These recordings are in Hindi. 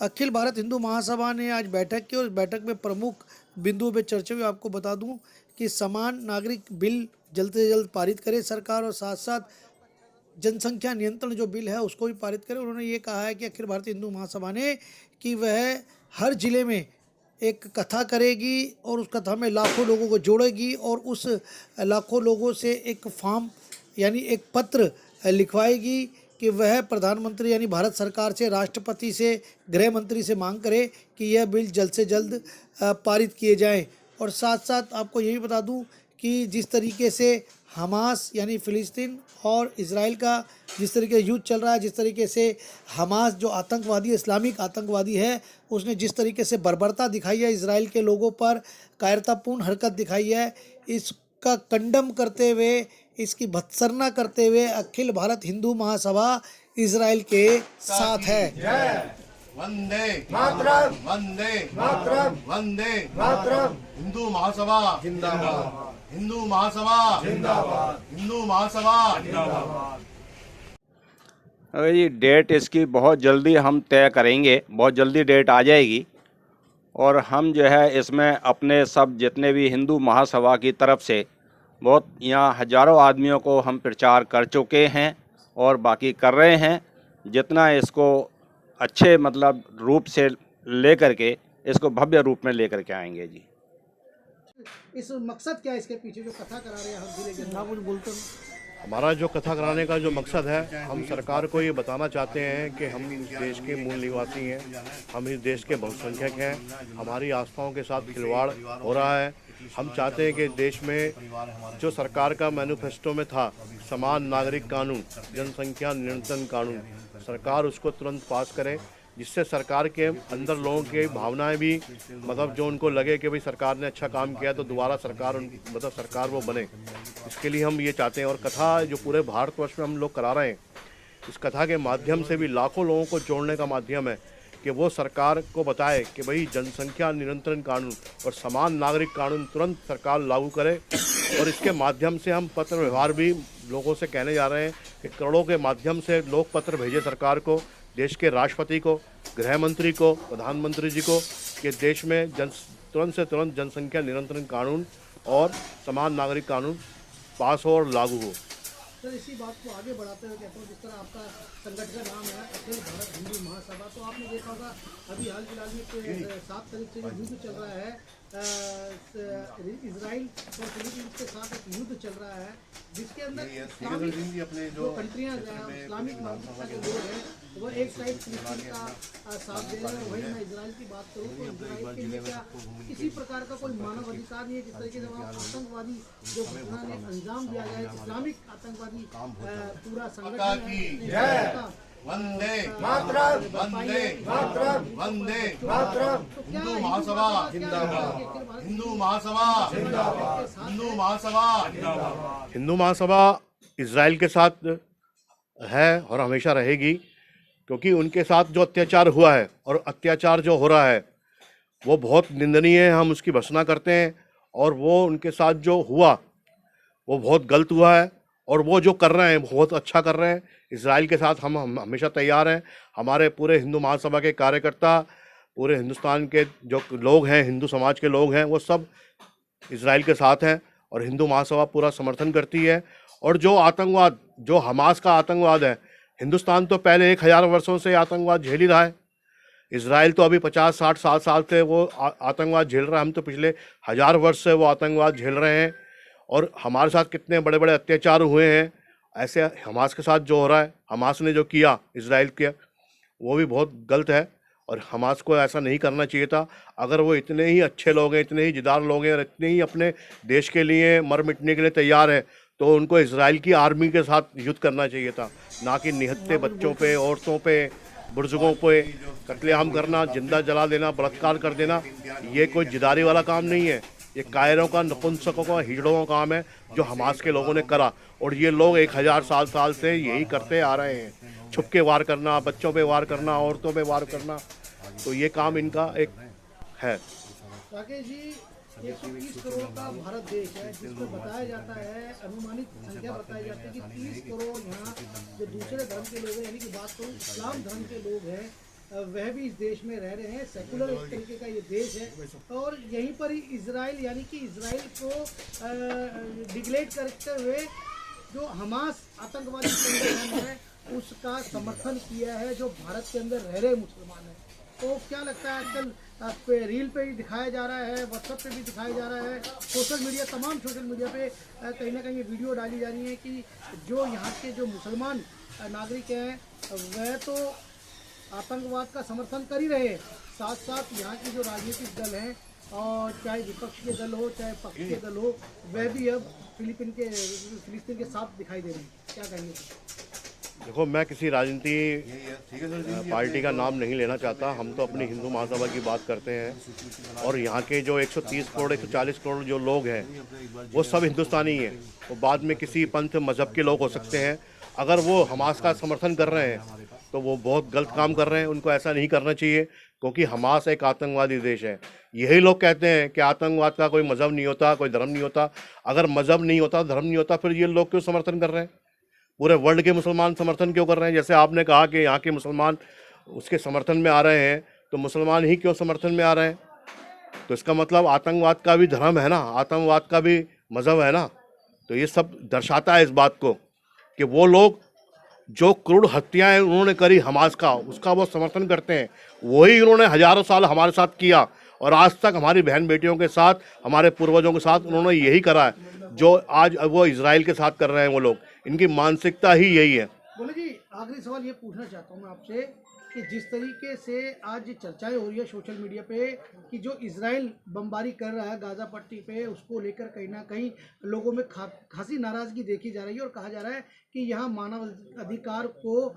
अखिल भारत हिंदू महासभा ने आज बैठक की और इस बैठक में प्रमुख बिंदुओं पर चर्चा हुई। आपको बता दूं कि समान नागरिक बिल जल्द से जल्द पारित करे सरकार और साथ साथ जनसंख्या नियंत्रण जो बिल है उसको भी पारित करे। उन्होंने ये कहा है कि अखिल भारतीय हिंदू महासभा ने कि वह हर जिले में एक कथा करेगी और उस कथा में लाखों लोगों को जोड़ेगी और उस लाखों लोगों से एक फॉर्म यानी एक पत्र लिखवाएगी कि वह प्रधानमंत्री यानी भारत सरकार से, राष्ट्रपति से, गृह मंत्री से मांग करे कि यह बिल जल्द से जल्द पारित किए जाएं। और साथ साथ आपको ये भी बता दूं कि जिस तरीके से हमास यानी फ़िलिस्तीन और इजराइल का जिस तरीके से युद्ध चल रहा है, जिस तरीके से हमास जो आतंकवादी इस्लामिक आतंकवादी है उसने जिस तरीके से बर्बरता दिखाई है, इजराइल के लोगों पर कायरतापूर्ण हरकत दिखाई है, इसका कंडम करते हुए, इसकी भत्सरना करते हुए अखिल भारत हिंदू महासभा इजराइल के साथ है। वंदे मातरम, वंदे मातरम, वंदे मातरम। हिंदू महासभा जिंदाबाद, हिंदू महासभा जिंदाबाद, हिंदू महासभा जिंदाबाद। अगर ये डेट इसकी बहुत जल्दी हम तय करेंगे, बहुत जल्दी डेट आ जाएगी और हम जो है इसमें अपने सब जितने भी हिंदू महासभा की तरफ से बहुत यहाँ हज़ारों आदमियों को हम प्रचार कर चुके हैं और बाकी कर रहे हैं। जितना इसको अच्छे मतलब रूप से लेकर के इसको भव्य रूप में लेकर के आएंगे जी। इस मकसद क्या है इसके पीछे जो कथा करा रहे हैं हर जिले के? ना कुछ बोलते हमारा जो कथा कराने का जो मकसद है, हम सरकार को ये बताना चाहते हैं कि हम इस देश के मूल निवासी हैं, हम इस देश के बहुसंख्यक हैं, हमारी आस्थाओं के साथ खिलवाड़ हो रहा है। हम चाहते हैं कि देश में जो सरकार का मैनिफेस्टो में था समान नागरिक कानून, जनसंख्या नियंत्रण कानून, सरकार उसको तुरंत पास करे, जिससे सरकार के अंदर लोगों की भावनाएं भी मतलब जो उनको लगे कि भाई सरकार ने अच्छा काम किया तो दोबारा सरकार वो बने। इसके लिए हम ये चाहते हैं। और कथा जो पूरे भारतवर्ष में हम लोग करा रहे हैं, इस कथा के माध्यम से भी लाखों लोगों को जोड़ने का माध्यम है कि वो सरकार को बताए कि भाई जनसंख्या नियंत्रण कानून और समान नागरिक कानून तुरंत सरकार लागू करे। और इसके माध्यम से हम पत्र व्यवहार भी लोगों से कहने जा रहे हैं कि करोड़ों के माध्यम से लोग पत्र भेजे सरकार को, देश के राष्ट्रपति को, गृह मंत्री को, प्रधानमंत्री जी को, कि देश में तुरंत से तुरंत जनसंख्या नियंत्रण कानून और समान नागरिक कानून पास हो और लागू हो। सर, इसी बात को आगे बढ़ाते हुए कहता हूँ, जिस तरह आपका संगठन का नाम है अखिल भारत हिंदू महासभा, तो आपने देखा होगा अभी हाल फिलहाल में 7 तारीख से जो युद्ध चल रहा है इजराइल और फिलिपींस के साथ एक युद्ध चल रहा है जिसके अंदर इस्लामिक जो कंट्रियाँ इस्लामिक मानसिकता के लोग हैं वो एक साइड फिलिपींस का साथ दे रहे हैं। वही मैं इजराइल की बात करूँ तो इजराइल के लिए क्या किसी प्रकार का कोई मानव अधिकार नहीं है जिस तरीके से वहाँ आतंकवादी जो घटना ने अंजाम दिया जाए, इस्लामिक आतंकवादी पूरा संगठन वंदे मातरम, वंदे मातरम, वंदे मातरम। हिंदू महासभा जिंदाबाद, हिंदू महासभा जिंदाबाद, हिंदू महासभा जिंदाबाद। हिंदू महासभा इजराइल के साथ है और हमेशा रहेगी, क्योंकि उनके साथ जो अत्याचार हुआ है और अत्याचार जो हो रहा है वो बहुत निंदनीय है। हम उसकी भर्त्सना करते हैं और वो उनके साथ जो हुआ वो बहुत गलत हुआ है और वो जो कर रहे हैं बहुत अच्छा कर रहे हैं। इजराइल के साथ हम हमेशा तैयार हैं। हमारे पूरे हिंदू महासभा के कार्यकर्ता, पूरे हिंदुस्तान के जो लोग हैं, हिंदू समाज के लोग हैं, वो सब इजराइल के साथ हैं और हिंदू महासभा पूरा समर्थन करती है। और जो आतंकवाद, जो हमास का आतंकवाद है, हिंदुस्तान तो पहले 1000 वर्षों से आतंकवाद झेल ही रहा है। इजराइल तो अभी 50-60 साल से वो आतंकवाद झेल रहा है। हम तो पिछले 1000 वर्ष से वो आतंकवाद झेल रहे हैं और हमारे साथ कितने बड़े बड़े अत्याचार हुए हैं। ऐसे हमास के साथ जो हो रहा है, हमास ने जो किया इजराइल के, वो भी बहुत गलत है और हमास को ऐसा नहीं करना चाहिए था। अगर वो इतने ही अच्छे लोग हैं, इतने ही जिदार लोग हैं और इतने ही अपने देश के लिए मर मिटने के लिए तैयार हैं, तो उनको इजराइल की आर्मी के साथ युद्ध करना चाहिए था, ना कि निहत्थे बच्चों पे, औरतों पे, बुजुर्गों पे कत्लेआम करना, जिंदा जला देना, बलात्कार कर देना। ये कोई जिदारी वाला काम नहीं है, ये कायरों का, नपुंसकों का, हिजड़ों का काम है जो हमास के लोगों ने करा। और ये लोग 1000 साल से यही करते आ रहे हैं, छुप के वार करना, बच्चों पे वार करना, औरतों पे वार करना। तो ये काम इनका एक है। राकेश जी, 130 करोड़ का भारत देश है जिसमें बताया जाता है, अनुमानित संख्या बताई जाती है कि 30 करोड़ यहाँ जो दूसरे धर्म के लोग हैं, यानी कि बात करूँ इस्लाम धर्म के लोग हैं, वह भी इस देश में रह रहे हैं। सेकुलर एक तरीके का ये देश है और यहीं पर ही इजराइल यानी कि इजराइल को डिक्लेयर करते हुए जो हमास आतंकवादी संगठन है उसका समर्थन किया है जो भारत के अंदर रह रहे मुसलमान हैं। तो क्या लगता है आजकल पे रील पे भी दिखाया जा रहा है, व्हाट्सएप पे भी दिखाया जा रहा है, सोशल मीडिया तमाम सोशल मीडिया पे कहीं ना कहीं ये वीडियो डाली जा रही है कि जो यहाँ के जो मुसलमान नागरिक हैं वह तो आतंकवाद का समर्थन कर ही रहे हैं, साथ साथ यहाँ के जो राजनीतिक दल हैं और चाहे विपक्ष के दल हो चाहे पक्ष के दल हो वह भी अब फिलिस्तीन के साथ दिखाई दे रहे हैं। क्या कहेंगे? देखो, मैं किसी राजनीति पार्टी का नाम नहीं लेना चाहता। हम तो अपनी हिंदू महासभा की बात करते हैं और यहाँ के जो 130 करोड़ 140 करोड़ जो लोग हैं वो सब हिंदुस्तानी हैं। वो बाद में किसी पंथ मजहब के लोग हो सकते हैं। अगर वो हमास का समर्थन कर रहे हैं तो वो बहुत गलत काम कर रहे हैं। उनको ऐसा नहीं करना चाहिए क्योंकि हमास एक आतंकवादी देश है। यही लोग कहते हैं कि आतंकवाद का कोई मजहब नहीं होता, कोई धर्म नहीं होता। अगर मजहब नहीं होता, धर्म नहीं होता, फिर ये लोग क्यों समर्थन कर रहे हैं? पूरे वर्ल्ड के मुसलमान समर्थन क्यों कर रहे हैं? जैसे आपने कहा कि यहाँ के मुसलमान उसके समर्थन में आ रहे हैं, तो मुसलमान ही क्यों समर्थन में आ रहे हैं? तो इसका मतलब आतंकवाद का भी धर्म है ना, आतंकवाद का भी मजहब है ना। तो ये सब दर्शाता है इस बात को कि वो लोग जो क्रूर हत्याएं उन्होंने करी हमास का, उसका वो समर्थन करते हैं। वही उन्होंने हजारों साल हमारे साथ किया और आज तक हमारी बहन बेटियों के साथ, हमारे पूर्वजों के साथ उन्होंने यही करा है जो आज वो इजराइल के साथ कर रहे हैं। वो लोग, इनकी मानसिकता ही यही है। बोले जी, आखिरी सवाल ये पूछना चाहता हूँ मैं आपसे कि जिस तरीके से आज चर्चाएं हो रही है सोशल मीडिया पे कि जो इजराइल बमबारी कर रहा है गाजा पट्टी पे, उसको लेकर कहीं ना कहीं लोगों में खासी नाराजगी देखी जा रही है और कहा जा रहा है कि यहाँ मानव अधिकार को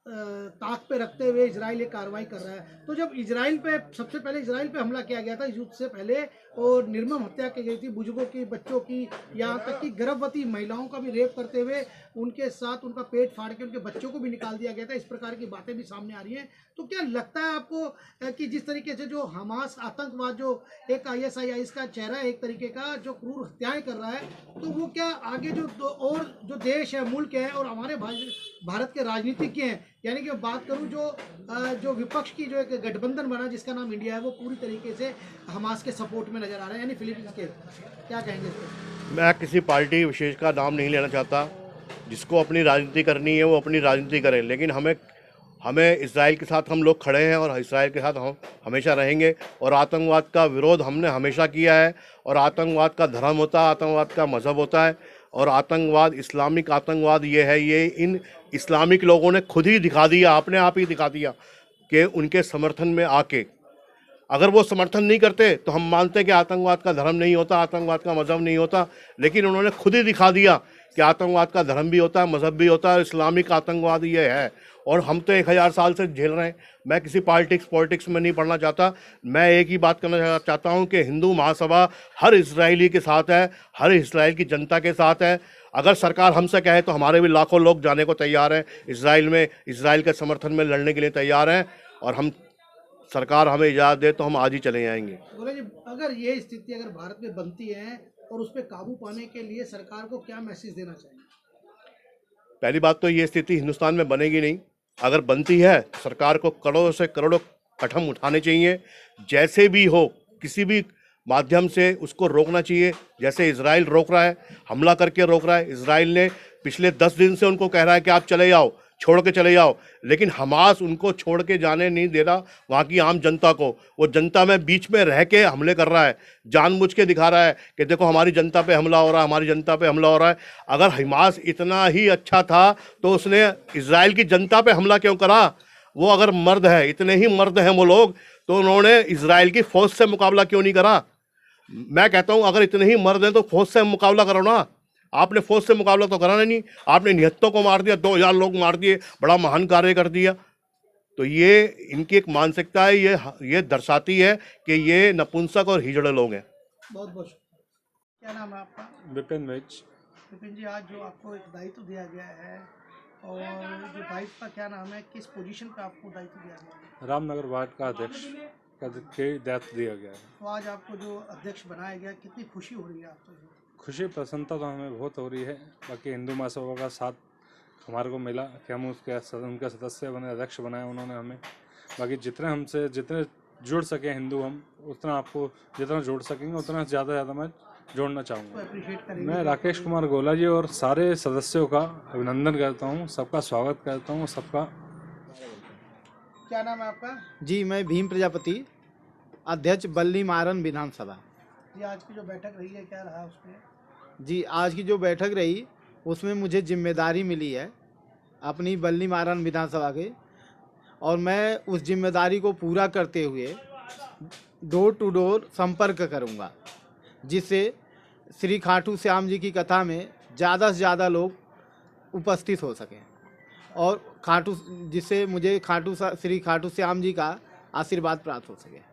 ताक पे रखते हुए इजराइल ये कार्रवाई कर रहा है। तो जब इजराइल पे सबसे पहले इजराइल पे हमला किया गया था युद्ध से पहले और निर्मम हत्या की गई थी बुजुर्गों की, बच्चों की, यहाँ तक कि गर्भवती महिलाओं का भी रेप करते हुए उनके साथ उनका पेट फाड़ के उनके बच्चों को भी निकाल दिया गया था। इस प्रकार की बातें भी सामने आ रही हैं। तो क्या लगता है आपको कि जिस तरीके से जो हमास आतंकवाद जो एक ISIS का चेहरा है एक तरीके का जो क्रूर हत्याएं कर रहा है, तो वो क्या आगे और जो देश है, मुल्क है और हमारे भारत के राजनीतिज्ञ हैं, यानी कि बात करूं जो विपक्ष की जो एक गठबंधन बना जिसका नाम इंडिया है, वो पूरी तरीके से हमास के सपोर्ट में नजर आ रहा है, यानी फिलीपींस के, क्या कहेंगे इस पर? मैं किसी पार्टी विशेष का नाम नहीं लेना चाहता। जिसको अपनी राजनीति करनी है वो अपनी राजनीति करें, लेकिन हमें इजराइल के साथ हम लोग खड़े हैं और इजराइल के साथ हम हमेशा रहेंगे। और आतंकवाद का विरोध हमने हमेशा किया है। और आतंकवाद का धर्म होता है, आतंकवाद का मज़हब होता है और आतंकवाद, इस्लामिक आतंकवाद ये है, ये इन इस्लामिक लोगों ने खुद ही दिखा दिया, अपने आप ही दिखा दिया कि उनके समर्थन में आके, अगर वो समर्थन नहीं करते तो हम मानते हैं कि आतंकवाद का धर्म नहीं होता, आतंकवाद का मज़हब नहीं होता। लेकिन उन्होंने खुद ही दिखा दिया कि आतंकवाद का धर्म भी होता है, मज़हब भी होता है, इस्लामिक आतंकवाद ये है। और हम तो 1000 साल से झेल रहे हैं। मैं किसी पॉलिटिक्स में नहीं पढ़ना चाहता। मैं एक ही बात करना चाहता हूँ कि हिंदू महासभा हर इजरायली के साथ है, हर इजराइल की जनता के साथ है। अगर सरकार हमसे कहे तो हमारे भी लाखों लोग जाने को तैयार हैं इजराइल में, इजराइल के समर्थन में लड़ने के लिए तैयार हैं। और हम, सरकार हमें इजाज़त दे तो हम आज ही चले जाएंगे। बोले जी, अगर ये स्थिति अगर भारत में बनती है और उस पर काबू पाने के लिए सरकार को क्या मैसेज देना चाहिए? पहली बात तो ये स्थिति हिंदुस्तान में बनेगी नहीं। अगर बनती है, सरकार को करोड़ों से करोड़ों कदम उठाने चाहिए, जैसे भी हो, किसी भी माध्यम से उसको रोकना चाहिए। जैसे इजराइल रोक रहा है, हमला करके रोक रहा है। इजराइल ने पिछले 10 दिन से उनको कह रहा है कि आप चले जाओ, छोड़ के चले जाओ, लेकिन हमास उनको छोड़ के जाने नहीं दे रहा वहाँ की आम जनता को। वो जनता में बीच में रह के हमले कर रहा है, जानबूझ के दिखा रहा है कि देखो हमारी जनता पे हमला हो रहा है, हमारी जनता पे हमला हो रहा है। अगर हमास इतना ही अच्छा था तो उसने इजराइल की जनता पे हमला क्यों करा? वो अगर मर्द है, इतने ही मर्द हैं वो लोग, तो उन्होंने इजराइल की फौज से मुकाबला क्यों नहीं करा? मैं कहता हूँ अगर इतने ही मर्द हैं तो फौज से मुकाबला करो ना। आपने फौज से मुकाबला तो कराना नहीं, आपने निहत्तों को मार दिया, 2000 लोग मार दिए, बड़ा महान कार्य कर दिया। तो ये इनकी एक मानसिकता है, ये दर्शाती है कि ये नपुंसक और हिजड़े लोग हैं। बहुत बहुत क्या नाम है आपका? विपिन मिर्च। विपिन जी, आज जो आपको एक दायित्व दिया गया है और जो दायित्व का क्या नाम है, किस पोजीशन पे आपको दायित्व दिया गया है? रामनगर वार्ड का अध्यक्ष का दायित्व दिया गया है। तो आज आपको जो अध्यक्ष बनाया गया, कितनी खुशी हो रही है आपको? खुशी प्रसन्नता तो हमें बहुत हो रही है। बाकी हिंदू महासभा का साथ हमारे को मिला कि हम उनके सदस्य बने, अध्यक्ष बनाए उन्होंने हमें। बाकी जितने जुड़ सके हिंदू हम उतना आपको जितना जोड़ सकेंगे उतना ज़्यादा मैं जोड़ना चाहूँगा। अप्रिशिएट करेंगे। मैं राकेश कुमार गोला जी और सारे सदस्यों का अभिनंदन करता हूँ, सबका स्वागत करता हूँ, सबका। क्या नाम है आपका? जी, मैं भीम प्रजापति, अध्यक्ष बल्ली मारन विधानसभा। जी, आज की जो बैठक रही है क्या रहा उसमें? जी, आज की जो बैठक रही उसमें मुझे जिम्मेदारी मिली है अपनी बल्ली मारन विधानसभा के, और मैं उस जिम्मेदारी को पूरा करते हुए डोर टू डोर संपर्क करूंगा, जिससे श्री खाटू श्याम जी की कथा में ज़्यादा से ज़्यादा लोग उपस्थित हो सकें और जिससे मुझे श्री खाटू श्याम जी का आशीर्वाद प्राप्त हो सके।